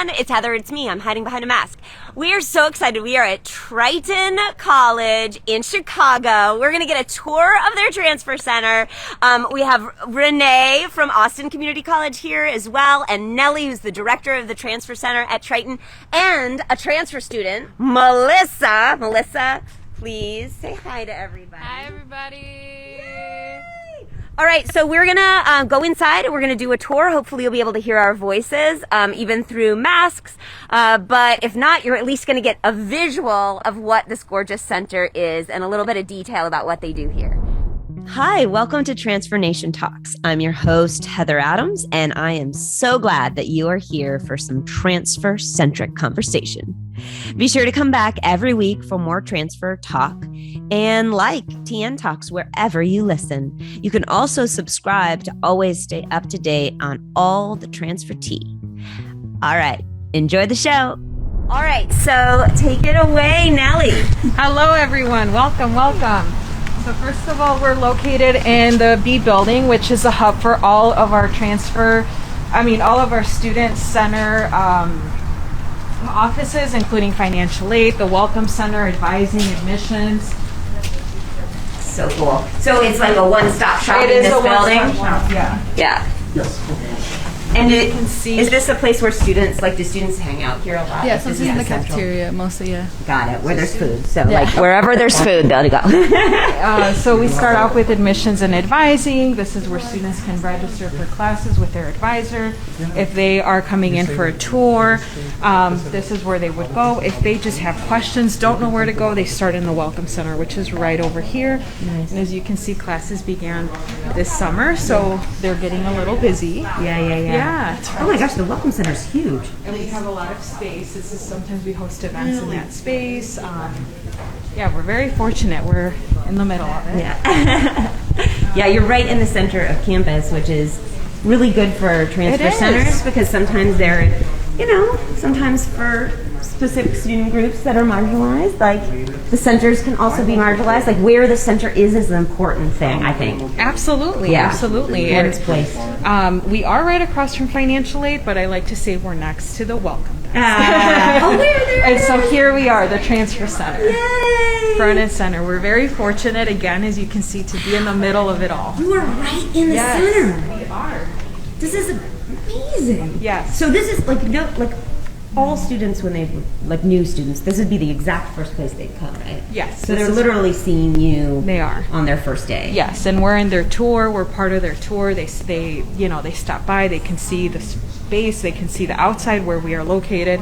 everyone. It's Heather. It's me. I'm hiding behind a mask. We are so excited. We are at Triton College in Chicago. We're going to get a tour of their transfer center. We have Renee from Austin Community College here as well, and Nellie, who's the director of the transfer center at Triton, and a transfer student, Melissa. Melissa, please say hi to everybody. Hi, everybody. Yay. All right, so we're gonna go inside and we're gonna do a tour. Hopefully you'll be able to hear our voices, even through masks. But if not, you're at least gonna get a visual of what this gorgeous center is and a little bit of detail about what they do here. Hi, welcome to Transfer Nation Talks. I'm your host, Heather Adams, and I am so glad that you are here for some transfer-centric conversation. Be sure to come back every week for more transfer talk and like TN Talks wherever you listen. You can also subscribe to always stay up to date on all the transfer tea. All right, enjoy the show. All right, so take it away, Nellie. Hello, everyone. Welcome, welcome. So first of all, we're located in the B building, which is a hub for all of our all of our student center offices, including financial aid, the welcome center, advising, admissions. So cool. So it's like a one-stop shop in this building? It is a one-stop shop, yeah. Yeah. Yes. And you can see, is this a place where do students hang out here a lot? Yeah, so this is in the cafeteria mostly, yeah. Got it, where there's food. So like wherever there's food, they'll go. So we start off with admissions and advising. This is where students can register for classes with their advisor. If they are coming in for a tour, this is where they would go. If they just have questions, don't know where to go, they start in the Welcome Center, which is right over here. Nice. And as you can see, classes began this summer, so they're getting a little busy. Yeah. Oh my gosh, the Welcome Center is huge. And we have a lot of space. Sometimes we host events in that space. We're very fortunate. We're in the middle of it. Yeah. Yeah, you're right in the center of campus, which is really good for transfer centers because sometimes they're, sometimes for specific student groups that are marginalized, like the centers can also be marginalized. Like where the center is an important thing, I think. Absolutely, yeah. Absolutely. Where it's placed. We are right across from financial aid, but I like to say we're next to the welcome desk. We're there. And so here we are, the transfer center. Yay! Front and center. We're very fortunate, again, as you can see, to be in the middle of it all. You are right in the center. We are. This is amazing. Yes. So this is all students, when new students, this would be the exact first place they'd come, right? Yes. So they're literally seeing you. They are on their first day. Yes, and we're in their tour. We're part of their tour. They stop by. They can see the space. They can see the outside where we are located.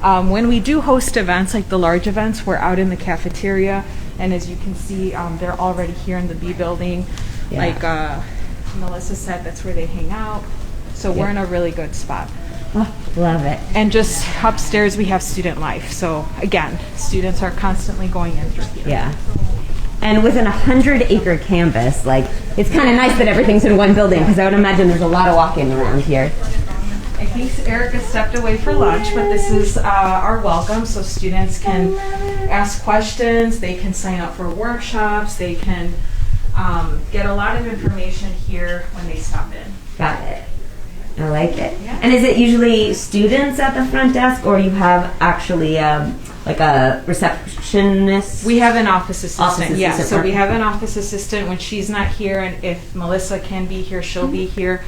When we do host events, like the large events, we're out in the cafeteria, and as you can see, they're already here in the B building. Yeah. Like Melissa said, that's where they hang out. So we're in a really good spot. Oh, love it. And just upstairs we have student life. So again, students are constantly going in through here. Yeah. And with an 100-acre campus, it's kind of nice that everything's in one building because I would imagine there's a lot of walking around here. I think Erica stepped away for lunch, but this is our welcome, so students can ask questions, they can sign up for workshops, they can get a lot of information here when they stop in. Got it. I like it. Yeah. And is it usually students at the front desk, or you have actually a receptionist? We have an office assistant. Yes. So we have an office assistant when she's not here, and if Melissa can be here, she'll be here.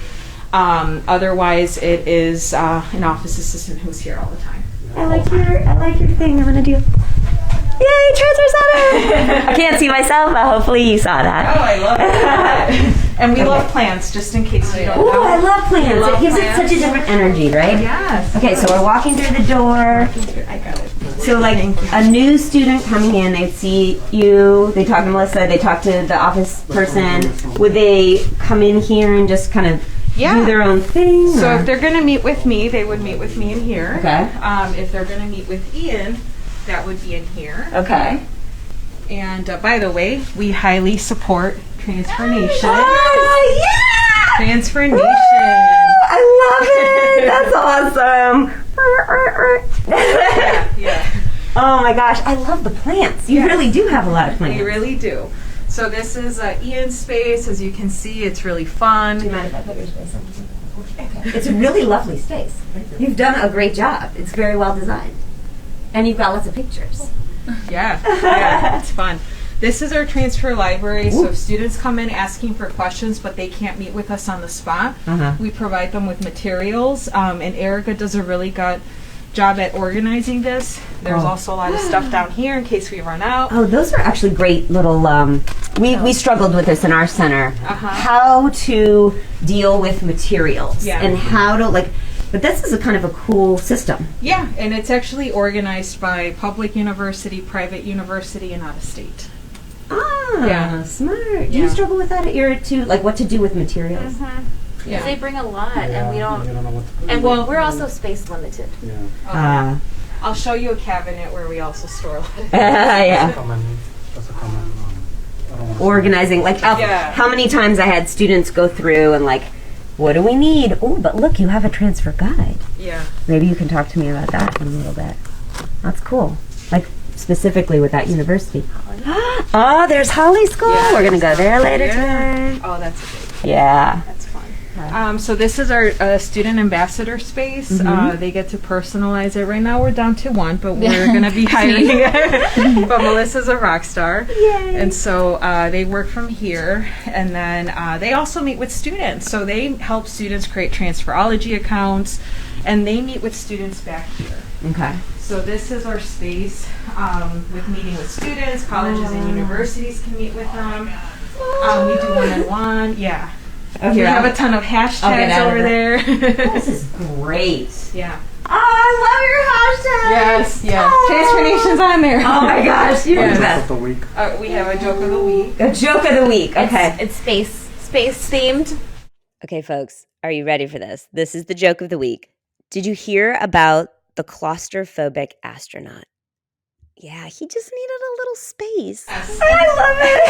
Otherwise, it is an office assistant who's here all the time. I like your thing. I'm gonna do. Yay, transfer center! I can't see myself, but hopefully you saw that. Oh, I love it. And we love plants, just in case you don't know. Oh, I love plants. It gives it such a different energy, right? Yes. Okay, so we're walking through the door. I got it. So a new student coming in, they see you, they talk to Melissa, they talk to the office person. Would they come in here and just kind of do their own thing? So if they're going to meet with me, they would meet with me in here. Okay. If they're going to meet with Ian, that would be in here. Okay. And by the way, we highly support Transfer Nation. Oh, yeah! Transfer Nation. I love it. That's awesome. Yeah. Oh my gosh, I love the plants. You really do have a lot of plants. We really do. So this is Ian's space. As you can see, it's really fun. Do you mind if I put your space on? It's a really lovely space. You've done a great job. It's very well designed. And you've got lots of pictures. Yeah, it's fun. This is our transfer library, so if students come in asking for questions but they can't meet with us on the spot, we provide them with materials, and Erica does a really good job at organizing this. There's also a lot of stuff down here in case we run out. Oh, those are actually great little, we struggled with this in our center. How to deal with materials and how to, but this is a kind of a cool system. Yeah, and it's actually organized by public university, private university, and out of state. Smart. Do you struggle with that at your too? Like what to do with materials? Yeah. They bring a lot, and we don't. And we're also space limited. I'll show you a cabinet where we also store a lot of organizing. How many times I had students go through and what do we need? Oh, but look, you have a transfer guide. Yeah. Maybe you can talk to me about that in a little bit. That's cool. Specifically with that university. Oh, there's Holly School. Yeah, we're gonna go there later today. Oh, that's a good. Yeah. That's fun. So this is our student ambassador space. They get to personalize it. Right now we're down to one, but we're going to be hiring. But Melissa's a rock star. Yay. And so they work from here. And then they also meet with students. So they help students create transferology accounts. And they meet with students back here. Okay. So this is our space with meeting with students. Colleges and universities can meet with them. We do one-on-one. Yeah. Okay, we have a ton of hashtags over there. This is great. Yeah. Oh, I love your hashtags. Yes. Oh. Transfer Nation's on there. Oh my gosh, you're the best. Joke of the week. We have a joke of the week. A joke of the week. Okay. It's space themed. Okay, folks, are you ready for this? This is the joke of the week. Did you hear about the claustrophobic astronaut? Yeah, he just needed a little space. Yes. I love it.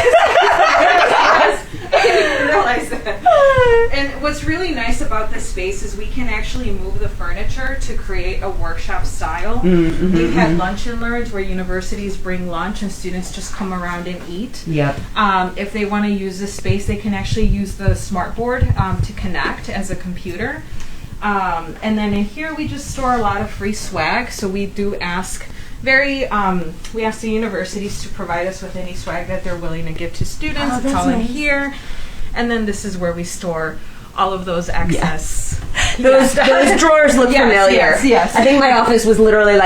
I didn't realize that. And what's really nice about this space is we can actually move the furniture to create a workshop style. We've had lunch and learns where universities bring lunch and students just come around and eat. Yep. If they want to use this space, they can actually use the smart board to connect as a computer. And then in here we just store a lot of free swag. So we do ask we ask the universities to provide us with any swag that they're willing to give to students. It's all in here. And then this is where we store all of those excess. Those drawers look familiar. Yes. I think my office was literally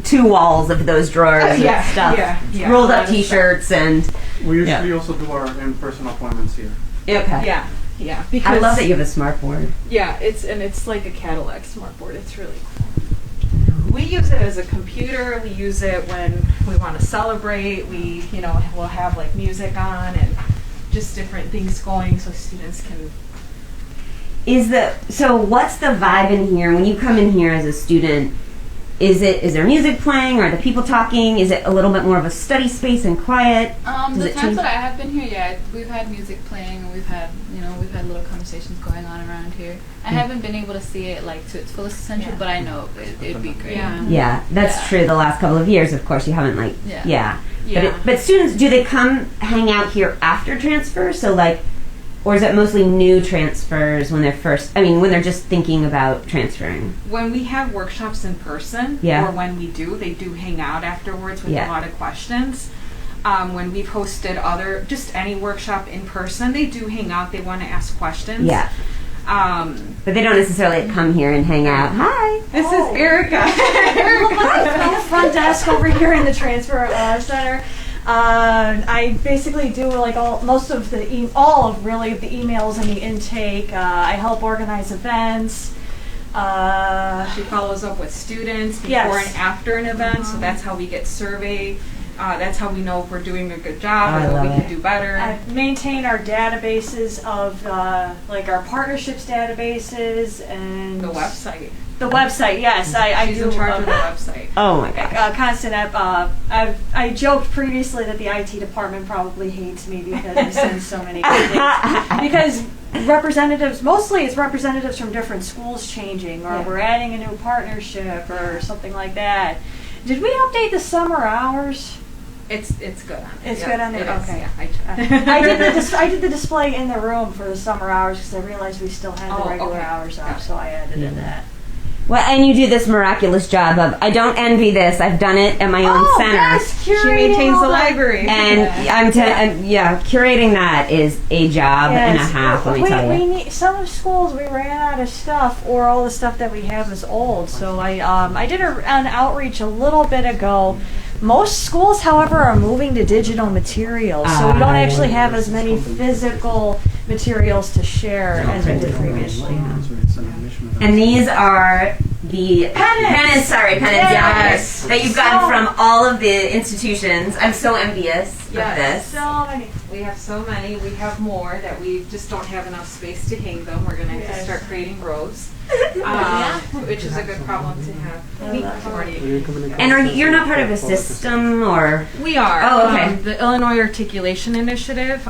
2 walls of those drawers with stuff. Yeah. Rolled up t-shirts and... We usually also do our in-person appointments here. Okay. Yeah. Because I love that you have a smart board. Yeah, it's like a Cadillac smart board. It's really cool. We use it as a computer. We use it when we want to celebrate. We'll have music on and just different things going so students can. So what's the vibe in here when you come in here as a student? Is there music playing? Are the people talking? Is it a little bit more of a study space and quiet? The times that I have been here, we've had music playing and we've had little conversations going on around here. I haven't been able to see it to its fullest potential, but I know it'd be great. Yeah, that's true. The last couple of years, of course, you haven't Yeah. But students, do they come hang out here after transfer? So or is it mostly new transfers when they're just thinking about transferring? When we have workshops in person, or when we do, they do hang out afterwards with a lot of questions. When we've hosted just any workshop in person, they do hang out. They want to ask questions. Yeah. But they don't necessarily come here and hang out. Hi. This is Erica. I'm the front desk over here in the transfer center. I basically do all of the emails and the intake. I help organize events. She follows up with students before and after an event, so that's how we get surveyed. That's how we know if we're doing a good job or what we can do better. I maintain our databases of our partnerships databases and The website. The website, yes, I She's do. in charge of the website. Oh my gosh. Constant. I joked previously that the IT department probably hates me because I send so many things. Because mostly it's representatives from different schools changing, or we're adding a new partnership or something like that. Did we update the summer hours? It's good on there. It's Yeah, good on there? it is, Okay. Yeah, I try. I did the display in the room for the summer hours because I realized we still had the Oh, regular okay. hours up, Got it. so I added in that. Well, and you do this miraculous job of, I don't envy this. I've done it at my own center. Yes, She curating maintains all the that. library. And curating that is a job and a Yes. half, let me we, tell we you. need some schools. We ran out of stuff, or all the stuff that we have is old. So I did an outreach a little bit ago. Most schools, however, are moving to digital materials, so we don't actually have as many physical materials to share as we did previously. And these are the pennants, Yes. that you've gotten from all of the institutions. I'm so envious of this. So many. We have so many. We have more that we just don't have enough space to hang them. We're going to have to Yes. start creating rows, which is a good problem to have. And you're not part of a system, or? We are. Oh, okay. The Illinois Articulation Initiative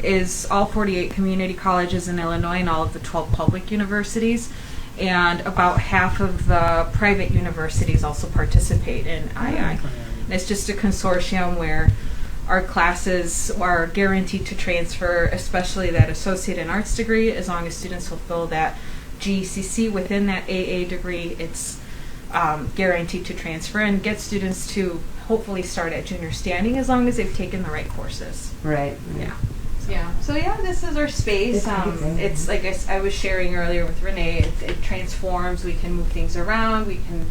is all 48 community colleges in Illinois and all of the 12 public universities. And about half of the private universities also participate in II. And it's just a consortium where our classes are guaranteed to transfer, especially that associate in arts degree, as long as students fulfill that GCC within that AA degree. It's guaranteed to transfer and get students to hopefully start at junior standing as long as they've taken the right courses. Right. Yeah. Yeah. So yeah, this is our space. It's like I was sharing earlier with Renee. It transforms. We can move things around. We can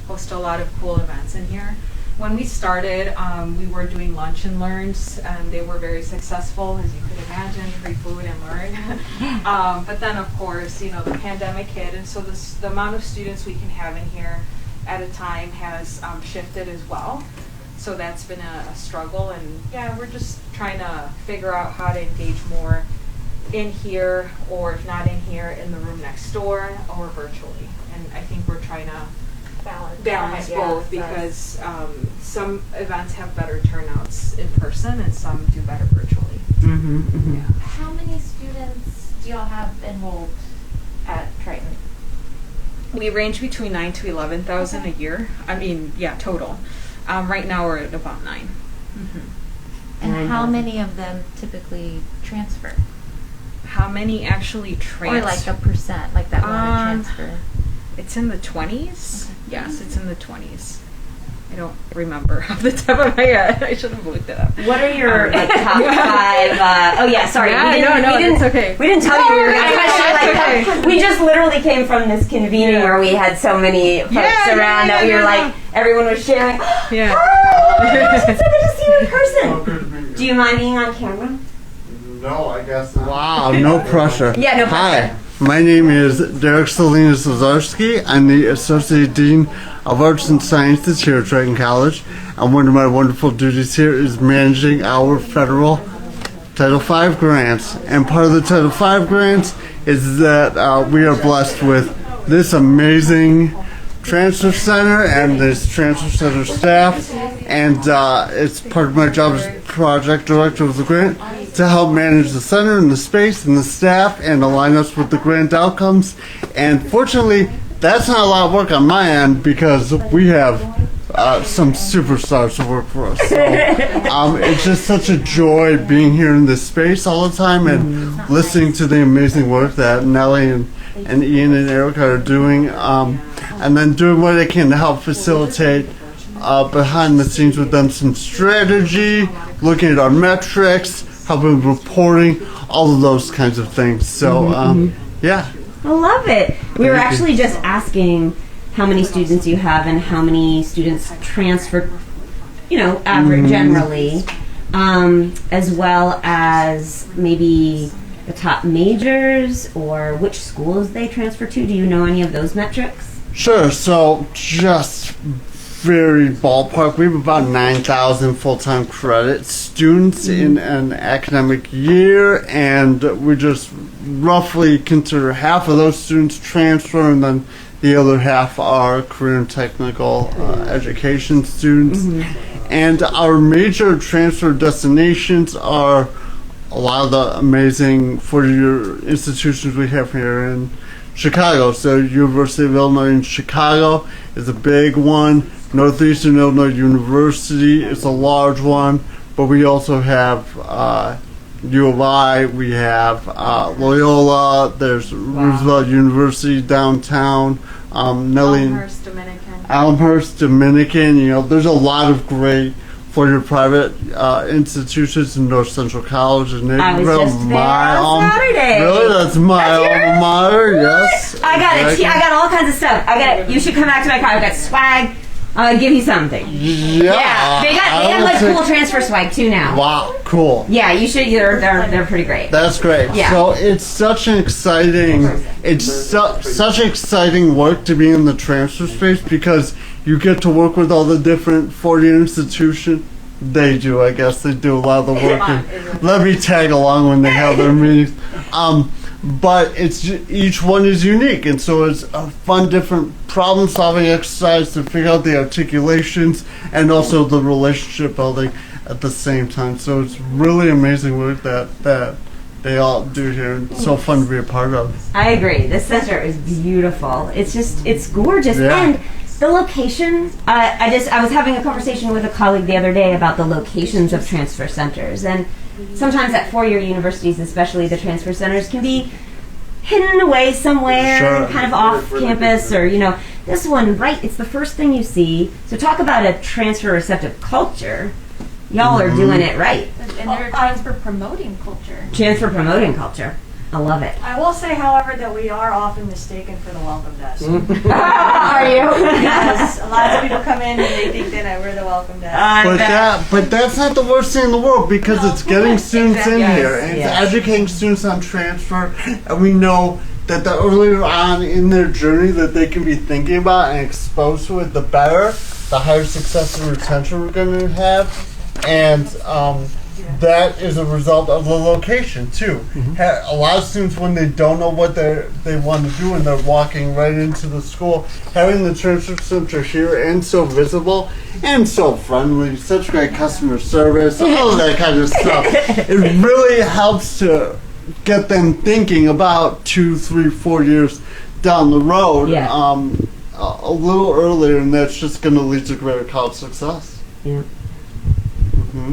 host a lot of cool events in here. When we started, we were doing lunch and learns, and they were very successful, as you could imagine, free food and learn. But then, of course, the pandemic hit, and so the amount of students we can have in here at a time has shifted as well. So that's been a struggle, and yeah, we're just trying to figure out how to engage more in here, or if not in here, in the room next door, or virtually. And I think we're trying to balance both, because some events have better turnouts in person and some do better virtually. Mm-hmm. Yeah. How many students do y'all have enrolled at Triton? We range between 9 to 11,000 a year. I mean, yeah, total. Right now we're at about 9. And how many of them typically transfer? How many actually transfer? Or like a percent, like that want to transfer? It's in the 20s. Okay. Yes, it's in the 20s. I don't remember off the top of my head. I should have looked it up. What are your top 5? Oh yeah, sorry. Yeah, it's okay. We didn't tell you we were going to question. We just literally came from this convening where we had so many folks around that we were like, everyone was sharing. Yeah. Hi, it's so good to see you in person. Do you mind being on camera? No, I guess not. Wow, no pressure. Yeah, no pressure. Hi, my name is Derek Salinas Lazarski. I'm the Associate Dean of Arts and Sciences here at Triton College. And one of my wonderful duties here is managing our federal Title V grants. And part of the Title V grants is that we are blessed with this amazing transfer center and this transfer center staff, and it's part of my job as project director of the grant to help manage the center and the space and the staff and align us with the grant outcomes. And fortunately, that's not a lot of work on my end because we have some superstars to work for us. So it's just such a joy being here in this space all the time and listening to the amazing work that Nellie and Ian and Erica are doing, and then doing what they can to help facilitate behind the scenes with them some strategy, looking at our metrics, helping with reporting, all of those kinds of things. So, yeah. I love it. We were actually just asking how many students you have and how many students transfer, average generally, as well as maybe the top majors or which schools they transfer to. Do you know any of those metrics? Sure. So just very ballpark, we have about 9,000 full-time credit students in an academic year, and we just roughly consider half of those students transfer, and then the other half are career and technical education students. And our major transfer destinations are a lot of the amazing four-year institutions we have here in Chicago. So University of Illinois in Chicago is a big one. Northeastern Illinois University is a large one, but we also have U of I, we have Loyola, there's Roosevelt University downtown, Nellie, Elmhurst Dominican. Elmhurst Dominican, you know, there's a lot of great for-your private institutions in North Central College and I was just there on Saturday. Really? That's my alma mater, yes. I got I got all kinds of stuff. You should come back to my car. I got swag. I'll give you something. Yeah. They have like cool transfer swag too now. Wow, cool. Yeah, you should. They're pretty great. That's great. Yeah. So it's such an exciting, such exciting work to be in the transfer space because you get to work with all the different 4-year institutions. They do, I guess. They do a lot of the work. And let me tag along when they have their meetings. But each one is unique, and so it's a fun, different problem-solving exercise to figure out the articulations and also the relationship building at the same time. So it's really amazing work that they all do here, and so fun to be a part of. I agree. This center is beautiful. It's gorgeous. Yeah. And the location, I was having a conversation with a colleague the other day about the locations of transfer centers. And sometimes at 4-year universities, especially the transfer centers, can be hidden away somewhere, Sure. kind of off campus, or, you know, this one, right, it's the first thing you see. So talk about a transfer receptive culture. Y'all are doing it right. And they're a transfer promoting culture. Transfer promoting culture. I love it. I will say, however, that we are often mistaken for the welcome desk. Are you? Because a lot of people come in and they think that we're the welcome desk. But that's not the worst thing in the world because it's getting students in here and Yes. it's educating students on transfer, and we know that the earlier on in their journey that they can be thinking about and exposed to it, the better, the higher success and retention we're going to have, and that is a result of the location too. A lot of students, when they don't know what they want to do and they're walking right into the school, having the transfer center here and so visible and so friendly, such great customer service, all of that kind of stuff, it really helps to get them thinking about 2, 3, 4 years down the road, Yeah. a little earlier, and that's just going to lead to greater college success. Yeah.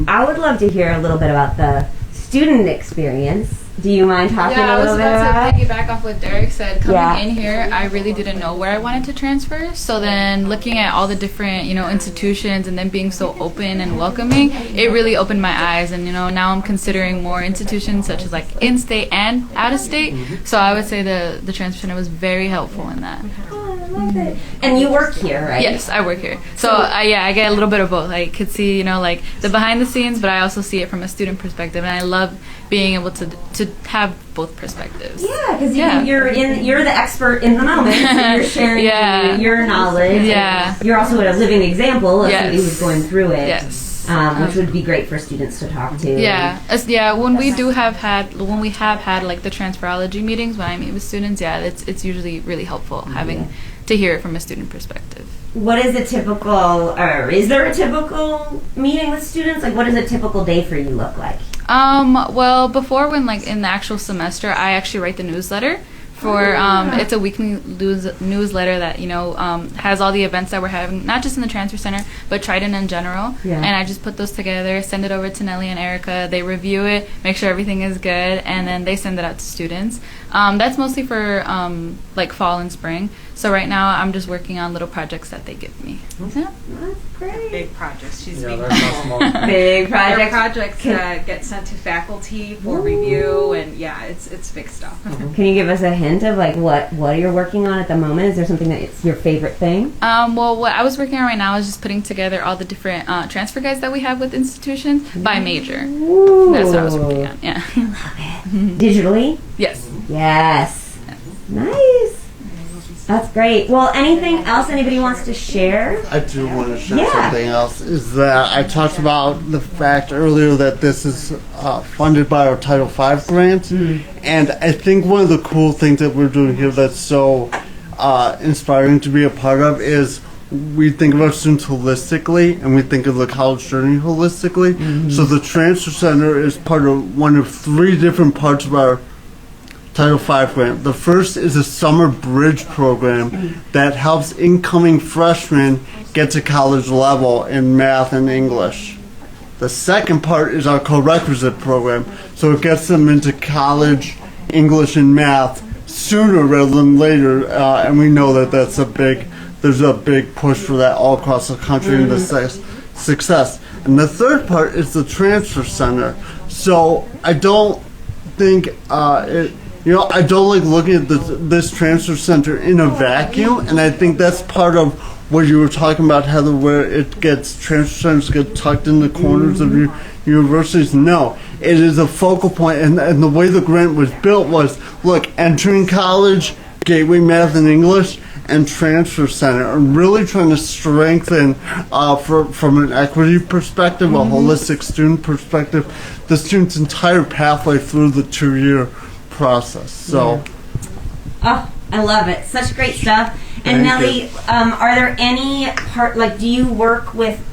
I would love to hear a little bit about the student experience. Do you mind talking Yeah, I a was little bit about about to it? piggyback off what Derek said. Coming Yeah. in here, I really didn't know where I wanted to transfer. So then looking at all the different, institutions and then being so open and welcoming, it really opened my eyes. And, now I'm considering more institutions such as like in-state and out-of-state. So I would say the transfer center was very helpful in that. Oh, I love it. And you work here, right? Yes, I work here. So I get a little bit of both. I could see, like the behind the scenes, but I also see it from a student perspective. And I love being able to have both perspectives. Yeah, because Yeah. you're the expert in the moment. So you're sharing Yeah. your knowledge. Yeah. And you're also a living example of somebody Yes. who's going through it. Yes. Which would be great for students to talk to. Yeah, when we have had like the transferology meetings when I meet with students, it's usually really helpful having to hear it from a student perspective. What is a typical, or is there a typical meeting with students? Like, what does a typical day for you look like? Well, before when like in the actual semester, I actually write the newsletter for it's a weekly newsletter that has all the events that we're having, not just in the transfer center but Triton in general. Yeah. And I just put those together, send it over to Nellie and Erica. They review it, make sure everything is good, and then they send it out to students. That's mostly for like fall and spring. So right now I'm just working on little projects that they give me. Yeah. That's great. Big projects. She's Yeah, being that's not small. Big Their project. projects get sent to faculty for review, and it's big stuff. Can you give us a hint of like what you're working on at the moment? Is there something that's your favorite thing? Well, what I was working on right now is just putting together all the different transfer guides that we have with institutions by major. Ooh. That's what I was working on. Yeah. Digitally? Yes. Yes. Nice. That's great. Well, anything else anybody wants to share? I do want to share Yeah. something else. Is that I talked about the fact earlier that this is funded by our Title V grant, and I think one of the cool things that we're doing here that's so inspiring to be a part of is we think of our students holistically, and we think of the college journey holistically. So the Transfer Center is part of one of 3 different parts of our Title V grant. The first is a summer bridge program that helps incoming freshmen get to college level in math and English. The second part is our co-requisite program, so it gets them into college, English, and math sooner rather than later, and we know that there's a big push for that all across the country and the success. And the third part is the transfer center. So I don't think I don't like looking at this transfer center in a vacuum, and I think that's part of what you were talking about, Heather, where transfer centers get tucked in the corners of universities. No, it is a focal point, and the way the grant was built was, look, entering college, gateway math and English, and transfer center, and really trying to strengthen from an equity perspective, a holistic student perspective, the student's entire pathway through the 2-year process. So, Oh, I love it. Such great stuff. And Nellie, are there any do you work with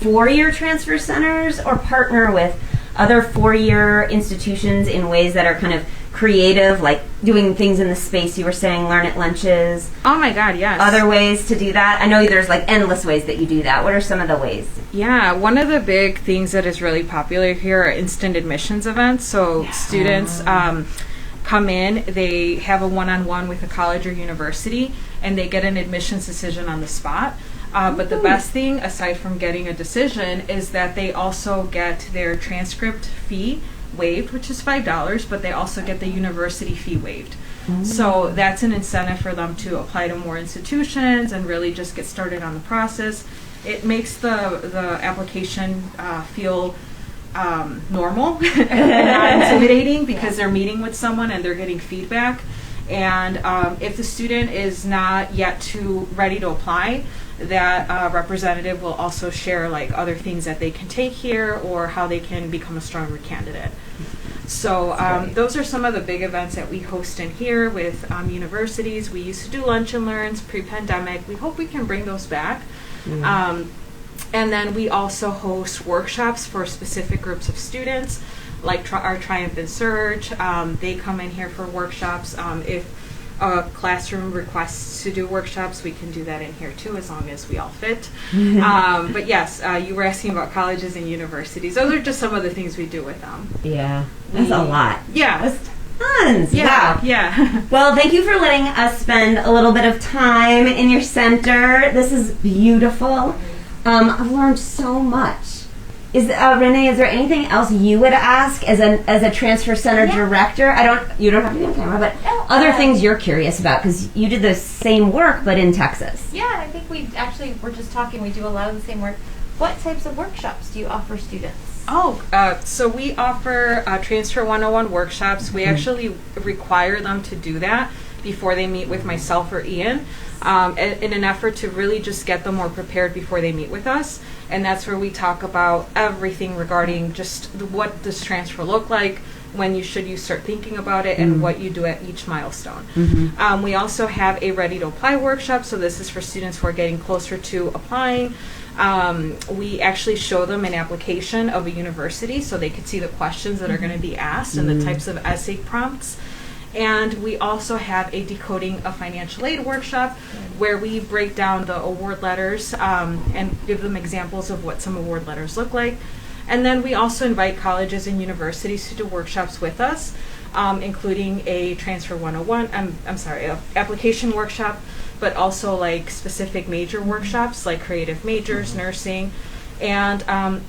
4-year transfer centers or partner with other 4-year institutions in ways that are kind of creative, like doing things in the space you were saying, learn at lunches? Oh my God, yes. Other ways to do that? I know there's like endless ways that you do that. What are some of the ways? Yeah, one of the big things that is really popular here are instant admissions events. So students come in, they have a one-on-one with a college or university, and they get an admissions decision on the spot. But the best thing, aside from getting a decision, is that they also get their transcript fee waived, which is $5, but they also get the university fee waived. So that's an incentive for them to apply to more institutions and really just get started on the process. It makes the application feel normal and not intimidating, because they're meeting with someone and they're getting feedback. And if the student is not yet too ready to apply, that representative will also share like other things that they can take here or how they can become a stronger candidate. So those are some of the big events that we host in here with universities. We used to do lunch and learns pre-pandemic. We hope we can bring those back. And then we also host workshops for specific groups of students, like our Triumph and Surge. They come in here for workshops. If a classroom requests to do workshops, we can do that in here too, as long as we all fit. But yes, you were asking about colleges and universities. Those are just some of the things we do with them. Yeah, that's a lot. Yeah. That's tons. Yeah. Wow. Yeah. Well, thank you for letting us spend a little bit of time in your center. This is beautiful. I've learned so much. Renee, is there anything else you would ask as a transfer center director? You don't have to be on camera, but other things you're curious about, because you did the same work but in Texas. Yeah, I think we're just talking, we do a lot of the same work. What types of workshops do you offer students? So we offer Transfer 101 workshops. We actually require them to do that before they meet with myself or Ian, in an effort to really just get them more prepared before they meet with us. And that's where we talk about everything regarding just what does transfer look like, when you start thinking about it, and what you do at each milestone. We also have a ready to apply workshop. So this is for students who are getting closer to applying. We actually show them an application of a university so they could see the questions that are going to be asked and the types of essay prompts. And we also have a decoding of financial aid workshop, where we break down the award letters and give them examples of what some award letters look like. And then we also invite colleges and universities to do workshops with us, including a Transfer 101, application workshop, but also like specific major workshops like creative majors, nursing. And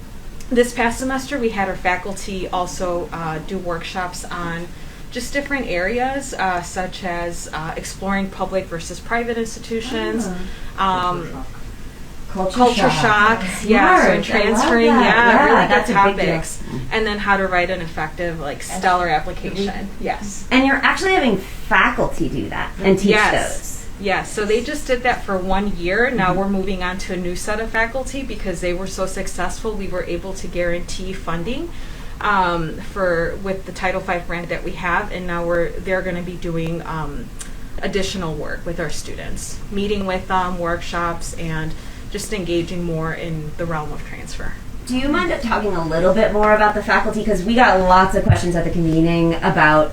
this past semester we had our faculty also do workshops on just different areas, such as exploring public versus private institutions, culture shock, so transferring, really good topics, and then how to write an effective, stellar application. Yes. And you're actually having faculty do that and teach those. Yes, so they just did that for 1 year. Now we're moving on to a new set of faculty because they were so successful. We were able to guarantee funding with the Title V grant that we have, and now they're going to be doing additional work with our students, meeting with them, workshops, and just engaging more in the realm of transfer. Do you mind talking a little bit more about the faculty? Because we got lots of questions at the convening about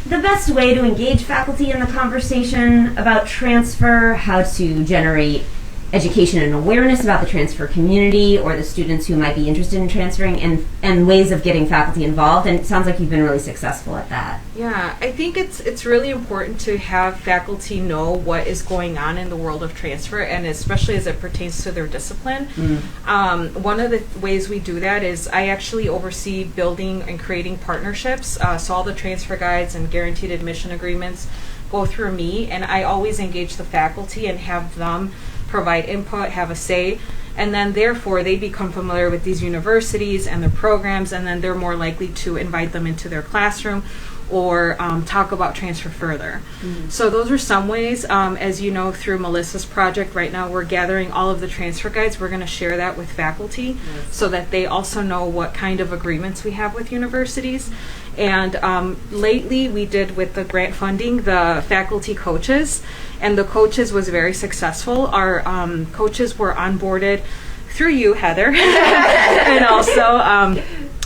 the best way to engage faculty in the conversation about transfer, how to generate education and awareness about the transfer community or the students who might be interested in transferring, and ways of getting faculty involved. And it sounds like you've been really successful at that. Yeah, I think it's really important to have faculty know what is going on in the world of transfer, and especially as it pertains to their discipline. One of the ways we do that is I actually oversee building and creating partnerships. So all the transfer guides and guaranteed admission agreements go through me, and I always engage the faculty and have them provide input, have a say, and then therefore they become familiar with these universities and their programs, and then they're more likely to invite them into their classroom or talk about transfer further. So those are some ways. As you know, through Melissa's project right now, we're gathering all of the transfer guides. We're going to share that with faculty so that they also know what kind of agreements we have with universities. And lately we did with the grant funding, the faculty coaches, and the coaches was very successful. Our coaches were onboarded through you, Heather, and also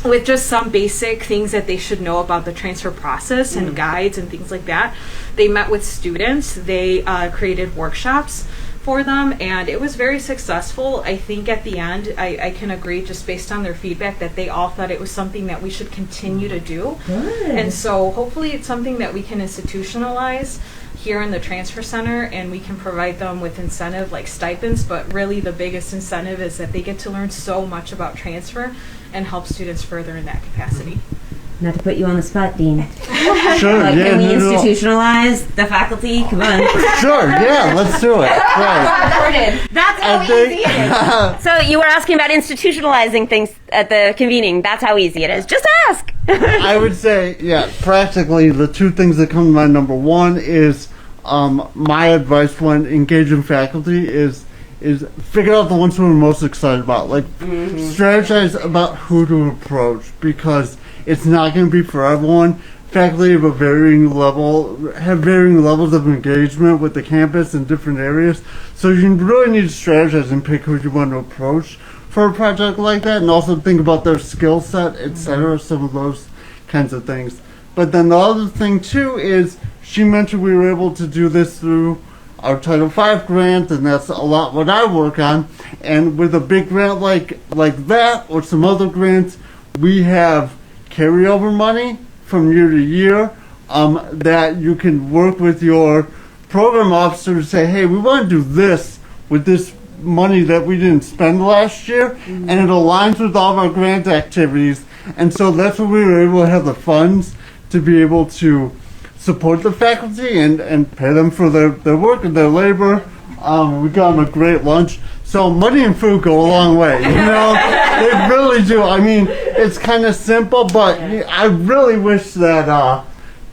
with just some basic things that they should know about the transfer process and guides and things like that. They met with students, they created workshops for them, and it was very successful. I think at the end, I can agree just based on their feedback that they all thought it was something that we should continue to do. Good. And so hopefully it's something that we can institutionalize here in the transfer center, and we can provide them with incentive like stipends, but really the biggest incentive is that they get to learn so much about transfer and help students further in that capacity. Not to put you on the spot, Dean. Sure, Like, yeah. can we no. institutionalize the faculty? Come on. Sure, yeah, let's do it. Right. That's how I easy it think, is. So you were asking about institutionalizing things at the convening. That's how easy it is. Just ask. I would say, yeah, practically the two things that come to mind. Number one is my advice when engaging faculty is figure out the ones who are most excited about. Like, strategize about who to approach, because it's not going to be for everyone. Faculty have varying levels of engagement with the campus in different areas. So you really need to strategize and pick who you want to approach for a project like that, and also think about their skill set, etc., some of those kinds of things. But then the other thing too is, she mentioned we were able to do this through our Title V grant, and that's a lot what I work on. And with a big grant like that, or some other grants, we have carryover money from year to year that you can work with your program officer to say, hey, we want to do this with this money that we didn't spend last year, and it aligns with all of our grant activities. And so that's what we were able to have the funds to be able to support the faculty and pay them for their work and their labor. We got them a great lunch. So money and food go a long way, you know? They really do. I mean, it's kind of simple, but I really wish that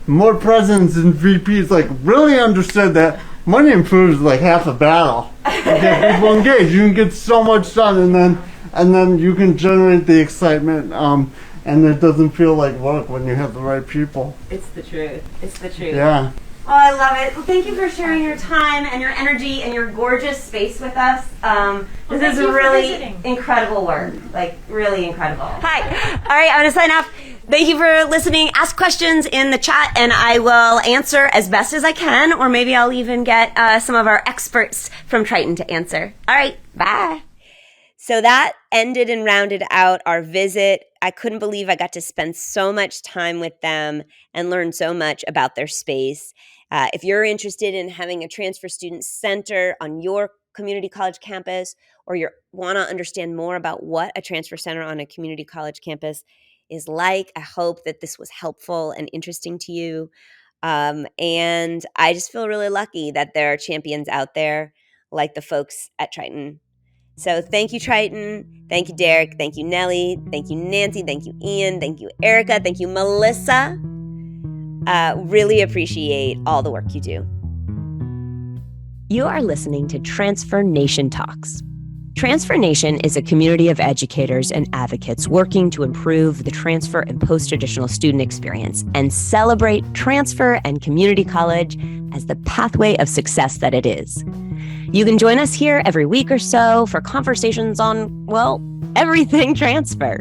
more presidents and VPs really understood that money and food is like half the battle. You get people engaged, you can get so much done, and then you can generate the excitement, and it doesn't feel like work when you have the right people. It's the truth. It's the truth. Yeah. Oh, I love it. Well, thank you for sharing your time and your energy and your gorgeous space with us. This is really incredible work. Like, really incredible. Hi. All right, I'm going to sign off. Thank you for listening. Ask questions in the chat, and I will answer as best as I can, or maybe I'll even get some of our experts from Triton to answer. All right, bye. So that ended and rounded out our visit. I couldn't believe I got to spend so much time with them and learn so much about their space. If you're interested in having a transfer student center on your community college campus, or you want to understand more about what a transfer center on a community college campus is like, I hope that this was helpful and interesting to you. And I just feel really lucky that there are champions out there like the folks at Triton. So thank you, Triton. Thank you, Derek. Thank you, Nellie. Thank you, Nancy. Thank you, Ian. Thank you, Erica. Thank you, Melissa. Really appreciate all the work you do. You are listening to Transfer Nation Talks. Transfer Nation is a community of educators and advocates working to improve the transfer and post-traditional student experience and celebrate transfer and community college as the pathway of success that it is. You can join us here every week or so for conversations on, well, everything transfer.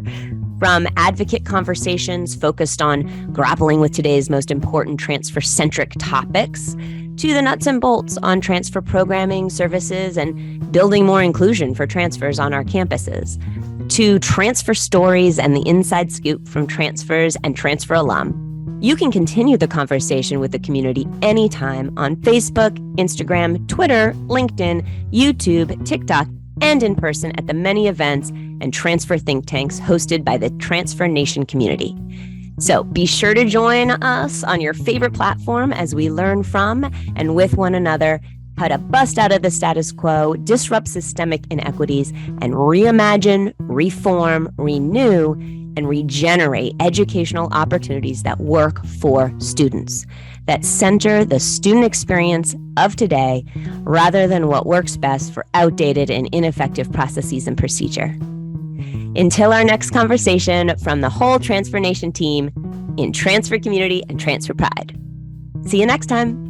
From advocate conversations focused on grappling with today's most important transfer-centric topics, to the nuts and bolts on transfer programming, services, and building more inclusion for transfers on our campuses, to transfer stories and the inside scoop from transfers and transfer alum. You can continue the conversation with the community anytime on Facebook, Instagram, Twitter, LinkedIn, YouTube, TikTok, and in person at the many events and transfer think tanks hosted by the Transfer Nation community. So be sure to join us on your favorite platform as we learn from and with one another how to bust out of the status quo, disrupt systemic inequities, and reimagine, reform, renew, and regenerate educational opportunities that work for students, that center the student experience of today rather than what works best for outdated and ineffective processes and procedure. Until our next conversation, from the whole Transfer Nation team in Transfer Community and Transfer Pride. See you next time.